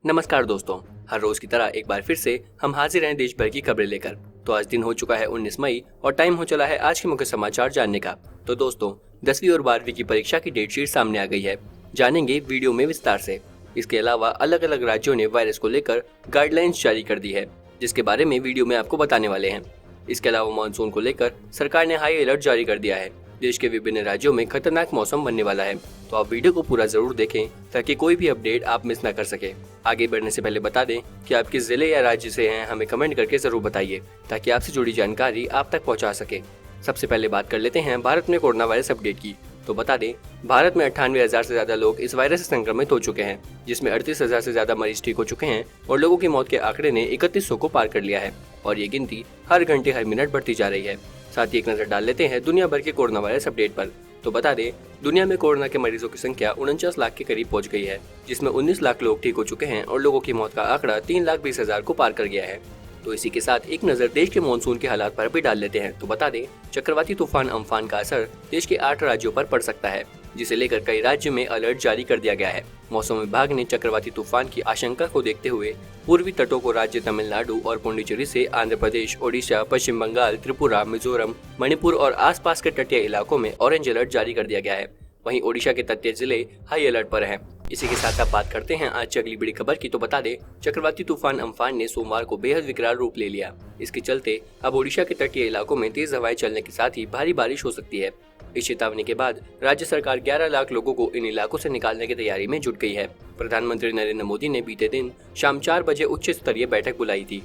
नमस्कार दोस्तों, हर रोज की तरह एक बार फिर से हम हाजिर हैं देश भर की खबरें लेकर। तो आज दिन हो चुका है 19 मई और टाइम हो चला है आज के मुख्य समाचार जानने का। तो दोस्तों, 10वीं और 12वीं की परीक्षा की डेट शीट सामने आ गई है, जानेंगे वीडियो में विस्तार से। इसके अलावा अलग अलग राज्यों ने वायरस को लेकर गाइडलाइंस जारी कर दी है, जिसके बारे में वीडियो में आपको बताने वाले हैं। इसके अलावा मानसून को लेकर सरकार ने हाई अलर्ट जारी कर दिया है। देश के विभिन्न राज्यों में खतरनाक मौसम बनने वाला है, तो आप वीडियो को पूरा जरूर देखें ताकि कोई भी अपडेट आप मिस ना कर सके। आगे बढ़ने से पहले बता दें कि आप किस जिले या राज्य से हैं, हमें कमेंट करके जरूर बताइए ताकि आपसे जुड़ी जानकारी आप तक पहुंचा सके। सबसे पहले बात कर लेते हैं भारत में कोरोना वायरस अपडेट की। तो बता दें, भारत में 98,000 से ज्यादा लोग इस वायरस से संक्रमित हो चुके हैं, जिसमें 38,000 से ज्यादा मरीज ठीक हो चुके हैं और लोगों की मौत के आंकड़े ने 3100 को पार कर लिया है और ये गिनती हर घंटे हर मिनट बढ़ती जा रही है। साथ ही एक नजर डाल लेते हैं दुनिया भर के कोरोना वायरस अपडेट पर। तो बता दें, दुनिया में कोरोना के मरीजों की संख्या 49 लाख के करीब पहुंच गई है, जिसमें 19 लाख लोग ठीक हो चुके हैं और लोगों की मौत का आंकड़ा 3,20,000 को पार कर गया है। तो इसी के साथ एक नजर देश के मानसून के हालात पर भी डाल लेते हैं। तो बता दें, चक्रवाती तूफान अम्फान का असर देश के 8 राज्यों पर पड़ सकता है, जिसे लेकर कई राज्यों में अलर्ट जारी कर दिया गया है। मौसम विभाग ने चक्रवाती तूफान की आशंका को देखते हुए पूर्वी तटों को राज्य तमिलनाडु और पुडुचेरी से आंध्र प्रदेश, ओडिशा, पश्चिम बंगाल, त्रिपुरा, मिजोरम, मणिपुर और आसपास के तटीय इलाकों में ऑरेंज अलर्ट जारी कर दिया गया है। वहीं ओडिशा के तटीय जिले हाई अलर्ट पर हैं। इसी के साथ आप बात करते हैं आज की अगली बड़ी खबर की। तो बता दें, चक्रवाती तूफान अम्फान ने सोमवार को बेहद विकराल रूप ले लिया। इसके चलते अब ओडिशा के तटीय इलाकों में तेज हवाएं चलने के साथ ही भारी बारिश हो सकती है। इस चेतावनी के बाद राज्य सरकार 11 लाख लोगों को इन इलाकों से निकालने की तैयारी में जुट गई है। प्रधानमंत्री नरेंद्र मोदी ने बीते दिन शाम 4 बजे उच्च स्तरीय बैठक बुलाई थी।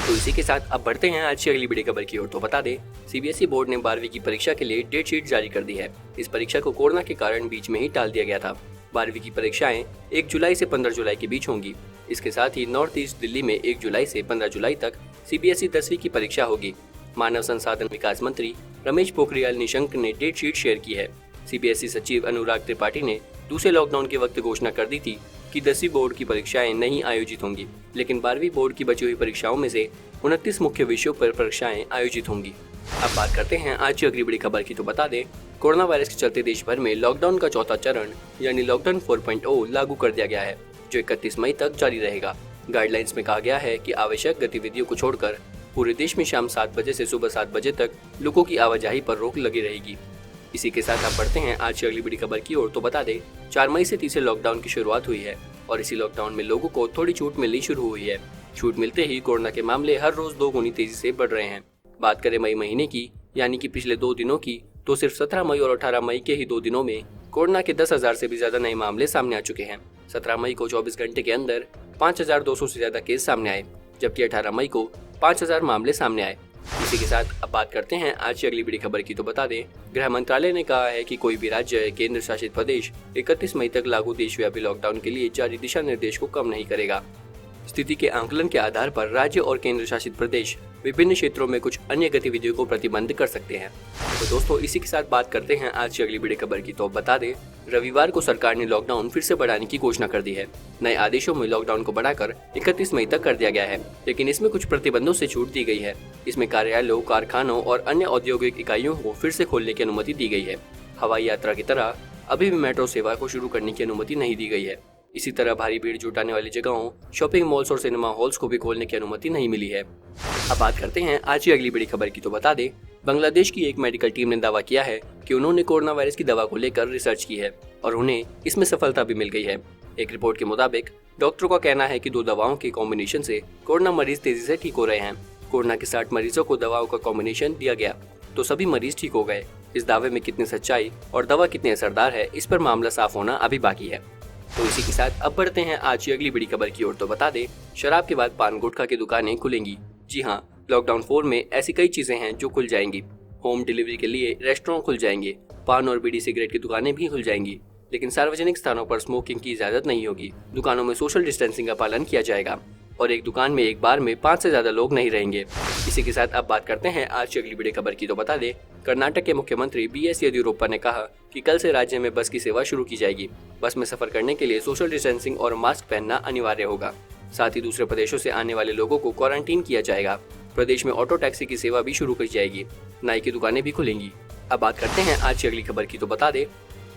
तो इसी के साथ अब बढ़ते हैं आज की अगली बड़ी खबर की ओर। तो बता दें, सीबीएसई बोर्ड ने 12वीं की परीक्षा के लिए डेट शीट जारी कर दी है। इस परीक्षा को कोरोना के कारण बीच में ही टाल दिया गया था। 12वीं की परीक्षाएं 1 जुलाई से 15 जुलाई के बीच होंगी। इसके साथ ही नॉर्थ ईस्ट दिल्ली में 1 जुलाई से 15 जुलाई तक सीबीएसई 10वीं की परीक्षा होगी। मानव संसाधन विकास मंत्री रमेश पोखरियाल निशंक ने डेट शीट शेयर की है। सीबीएसई सचिव अनुराग त्रिपाठी ने दूसरे लॉकडाउन के वक्त घोषणा कर दी थी कि 10वीं बोर्ड की परीक्षाएं नहीं आयोजित होंगी, लेकिन 12वीं बोर्ड की बची हुई परीक्षाओं में से 29 मुख्य विषयों पर परीक्षाएं आयोजित होंगी। अब बात करते हैं आज की अगली बड़ी खबर की। तो बता दें, कोरोना वायरस के चलते देश भर में लॉकडाउन का चौथा चरण यानी लॉकडाउन 4.0 लागू कर दिया गया है, जो 31 मई तक जारी रहेगा। गाइडलाइंस में कहा गया है कि आवश्यक गतिविधियों को छोड़कर पूरे देश में शाम 7 बजे से सुबह 7 बजे तक लोगों की आवाजाही पर रोक लगी रहेगी। इसी के साथ आप बढ़ते हैं आज की अगली बड़ी खबर की ओर। तो बता दें, 4 मई से तीसरे लॉकडाउन की शुरुआत हुई है और इसी लॉकडाउन में लोगों को थोड़ी छूट मिलनी शुरू हुई है। छूट मिलते ही कोरोना के मामले हर रोज 2 गुनी तेजी से बढ़ रहे हैं। बात करें मई महीने की, यानी कि पिछले 2 दिनों की, तो सिर्फ 17 मई और 18 मई के ही 2 दिनों में कोरोना के 10,000 से भी ज्यादा नए मामले सामने आ चुके हैं। 17 मई को 24 घंटे के अंदर 5,200 से ज्यादा केस सामने आए, जबकि 18 मई को 5,000 मामले सामने आए। इसी के साथ अब बात करते हैं आज की अगली बड़ी खबर की। तो बता दें, गृह मंत्रालय ने कहा है कि कोई भी राज्य, केंद्र शासित प्रदेश 31 मई तक लागू देशव्यापी लॉकडाउन के लिए जारी दिशा निर्देश को कम नहीं करेगा। स्थिति के आंकलन के आधार पर राज्य और केंद्र शासित प्रदेश विभिन्न क्षेत्रों में कुछ अन्य गतिविधियों को प्रतिबंध कर सकते हैं। तो दोस्तों, इसी के साथ बात करते हैं आज की अगली बड़ी खबर की। तो बता दें, रविवार को सरकार ने लॉकडाउन फिर से बढ़ाने की घोषणा कर दी है। नए आदेशों में लॉकडाउन को बढ़ाकर 31 मई तक कर दिया गया है, लेकिन इसमें कुछ प्रतिबंधों से छूट दी गई है। इसमें कार्यालयों, कारखानों और अन्य औद्योगिक इकाइयों को फिर से खोलने की अनुमति दी गई है। हवाई यात्रा की तरह अभी भी मेट्रो सेवा को शुरू करने की अनुमति नहीं दी गई है। इसी तरह भारी भीड़ जुटाने वाली जगहों, शॉपिंग मॉल्स और सिनेमा हॉल्स को भी खोलने की अनुमति नहीं मिली है। अब बात करते हैं आज की अगली बड़ी खबर की। तो बता दें, बांग्लादेश की एक मेडिकल टीम ने दावा किया है कि उन्होंने कोरोना वायरस की दवा को लेकर रिसर्च की है और उन्हें इसमें सफलता भी मिल गई है। एक रिपोर्ट के मुताबिक डॉक्टरों का कहना है कि 2 दवाओं के कॉम्बिनेशन से कोरोना मरीज तेजी से ठीक हो रहे हैं। कोरोना के 60 मरीजों को दवाओं का कॉम्बिनेशन दिया गया तो सभी मरीज ठीक हो गए। इस दावे में कितनी सच्चाई और दवा कितनी असरदार है, इस पर मामला साफ होना अभी बाकी है। तो इसी के साथ अब बढ़ते हैं आज की अगली बड़ी खबर की ओर। तो बता दें, शराब के बाद पान गुटखा की दुकानें खुलेंगी। जी हाँ, लॉकडाउन 4 में ऐसी कई चीजें हैं जो खुल जाएंगी। होम डिलीवरी के लिए रेस्टोरेंट खुल जाएंगे, पान और बीड़ी सिगरेट की दुकानें भी खुल जाएंगी, लेकिन सार्वजनिक स्थानों पर स्मोकिंग की इजाजत नहीं होगी। दुकानों में सोशल डिस्टेंसिंग का पालन किया जाएगा और एक दुकान में एक बार में 5 से ज्यादा लोग नहीं रहेंगे। इसी के साथ अब बात करते हैं आज की अगली बड़ी खबर की। तो बता दें, कर्नाटक के मुख्यमंत्री बीएस येदियुरप्पा ने कहा कि कल से राज्य में बस की सेवा शुरू की जाएगी। बस में सफर करने के लिए सोशल डिस्टेंसिंग और मास्क पहनना अनिवार्य होगा। साथ ही दूसरे प्रदेशों से आने वाले लोगों को क्वारंटीन किया जाएगा। प्रदेश में ऑटो टैक्सी की सेवा भी शुरू की जाएगी। नाई की दुकानें भी खुलेंगी। अब बात करते हैं आज की अगली खबर की। तो बता दें,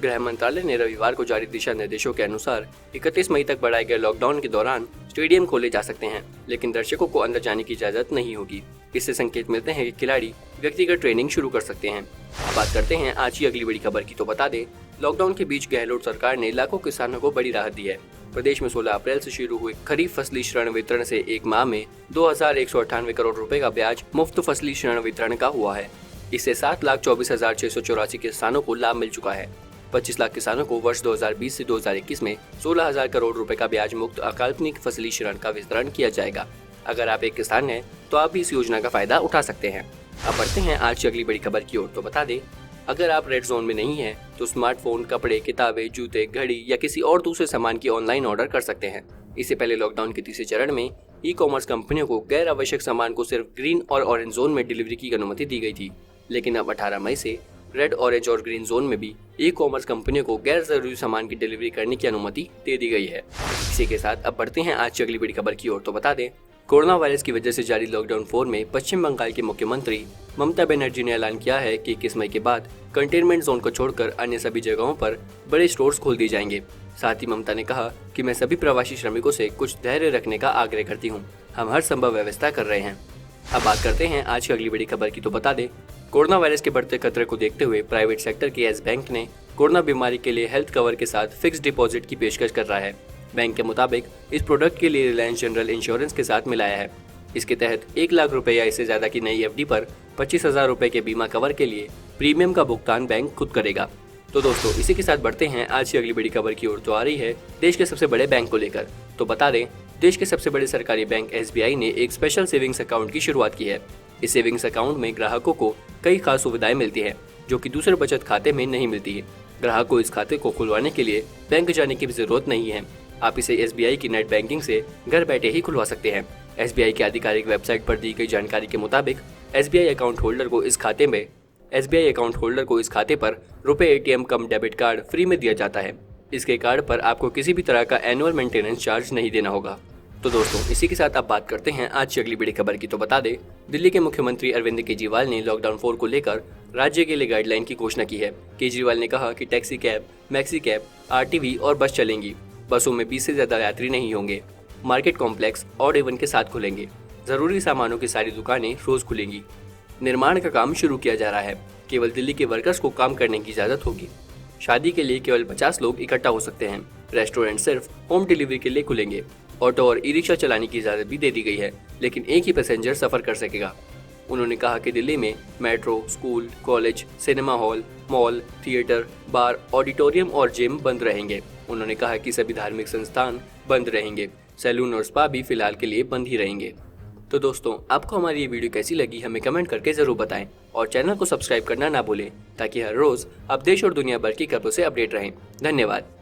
गृह मंत्रालय ने रविवार को जारी दिशा निर्देशों के अनुसार 31 मई तक बढ़ाए गए लॉकडाउन के दौरान स्टेडियम खोले जा सकते हैं, लेकिन दर्शकों को अंदर जाने की इजाजत नहीं होगी। इससे संकेत मिलते हैं कि खिलाड़ी व्यक्तिगत ट्रेनिंग शुरू कर सकते हैं। अब बात करते हैं आज की अगली बड़ी खबर की। तो बता दें, लॉकडाउन के बीच गहलोत सरकार ने लाखों किसानों को बड़ी राहत दी है। प्रदेश में 16 अप्रैल से शुरू हुए खरीफ फसली ऋण वितरण से एक माह में 2198 करोड़ रुपए का ब्याज मुफ्त फसली ऋण वितरण का हुआ है। इससे 7,24,684 किसानों को लाभ मिल चुका है। 25 लाख किसानों को वर्ष 2020 से 2021 में 16,000 करोड़ रुपए का ब्याज मुक्त अकाल्पनिक फसली ऋण का वितरण किया जाएगा। अगर आप एक किसान हैं तो आप भी इस योजना का फायदा उठा सकते हैं। अब बढ़ते हैं आज की अगली बड़ी खबर की ओर। तो बता दें, अगर आप रेड जोन में नहीं हैं तो स्मार्टफोन, कपड़े, किताबें, जूते, घड़ी या किसी और दूसरे सामान की ऑनलाइन ऑर्डर कर सकते हैं। इससे पहले लॉकडाउन के तीसरे चरण में ई कॉमर्स कंपनियों को गैर आवश्यक सामान को सिर्फ ग्रीन और ऑरेंज जोन में डिलीवरी की अनुमति दी गई थी, लेकिन अब 18 मई से रेड, ऑरेंज और ग्रीन जोन में भी ई कॉमर्स कंपनियों को गैर जरूरी सामान की डिलीवरी करने की अनुमति दे दी गई है। इसी के साथ अब बढ़ते हैं आज की अगली बड़ी खबर की ओर। तो बता दें, कोरोना वायरस की वजह से जारी लॉकडाउन 4 में पश्चिम बंगाल की मुख्यमंत्री ममता बनर्जी ने ऐलान किया है कि 21 मई के बाद कंटेनमेंट जोन को छोड़कर अन्य सभी जगहों पर बड़े स्टोर्स खोल दिए जाएंगे। साथ ही ममता ने कहा कि मैं सभी प्रवासी श्रमिकों से कुछ धैर्य रखने का आग्रह करती हूँ। हम हर संभव व्यवस्था कर रहे हैं। अब बात करते हैं आज की अगली बड़ी खबर की। तो बता दें, कोरोना वायरस के बढ़ते खतरे को देखते हुए प्राइवेट सेक्टर के येस बैंक ने कोरोना बीमारी के लिए हेल्थ कवर के साथ फिक्स डिपॉजिट की पेशकश कर रहा है। बैंक के मुताबिक इस प्रोडक्ट के लिए रिलायंस जनरल इंश्योरेंस के साथ मिलाया है। इसके तहत 1 लाख रुपए या इससे ज्यादा की नई एफडी पर 25,000 रुपए के बीमा कवर के लिए प्रीमियम का भुगतान बैंक खुद करेगा। तो दोस्तों, इसी के साथ बढ़ते हैं आज की अगली बड़ी खबर की ओर, जो आ रही है देश के सबसे बड़े बैंक को लेकर। तो बता दें, देश के सबसे बड़े सरकारी बैंक SBI ने एक स्पेशल सेविंग्स अकाउंट की शुरुआत की है। इस सेविंग्स अकाउंट में ग्राहकों को कई खास सुविधाएं मिलती हैं, जो कि दूसरे बचत खाते में नहीं मिलती है। ग्राहक को इस खाते को खुलवाने के लिए बैंक जाने की भी जरूरत नहीं है। आप इसे SBI की नेट बैंकिंग से घर बैठे ही खुलवा सकते हैं। SBI की आधिकारिक वेबसाइट पर दी गई जानकारी के मुताबिक SBI अकाउंट होल्डर को इस खाते पर रुपए ATM कम डेबिट कार्ड फ्री में दिया जाता है। इसके कार्ड पर आपको किसी भी तरह का एनुअल मेंटेनेंस चार्ज नहीं देना होगा। तो दोस्तों, इसी के साथ आप बात करते हैं आज की अगली बड़ी खबर की। तो बता दें, दिल्ली के मुख्यमंत्री अरविंद केजरीवाल ने लॉकडाउन 4 को लेकर राज्य के लिए गाइडलाइन की घोषणा की है। केजरीवाल ने कहा कि taxi cab, maxi cab, RTV और बस चलेंगी। बसों में 20 से ज्यादा यात्री नहीं होंगे। मार्केट कॉम्प्लेक्स ऑड इवन के साथ खुलेंगे। जरूरी सामानों की सारी दुकानें रोज खुलेंगी। निर्माण का काम शुरू किया जा रहा है। केवल दिल्ली के वर्कर्स को काम करने की इजाजत होगी। शादी के लिए केवल 50 लोग इकट्ठा हो सकते हैं। रेस्टोरेंट सिर्फ होम डिलीवरी के लिए खुलेंगे। ऑटो और ई-रिक्शा चलाने की इजाजत भी दे दी गई है, लेकिन एक ही पैसेंजर सफर कर सकेगा। उन्होंने कहा कि दिल्ली में metro, school, college, cinema hall, mall, theatre, bar, auditorium और जिम बंद रहेंगे। उन्होंने कहा कि सभी धार्मिक संस्थान बंद रहेंगे। सैलून और स्पा भी फिलहाल के लिए बंद ही रहेंगे। तो दोस्तों, आपको हमारी ये वीडियो कैसी लगी हमें कमेंट करके जरूर बताएं और चैनल को सब्सक्राइब करना ना भूलें, ताकि हर रोज आप देश और दुनिया भर की खबरों से अपडेट रहें। धन्यवाद।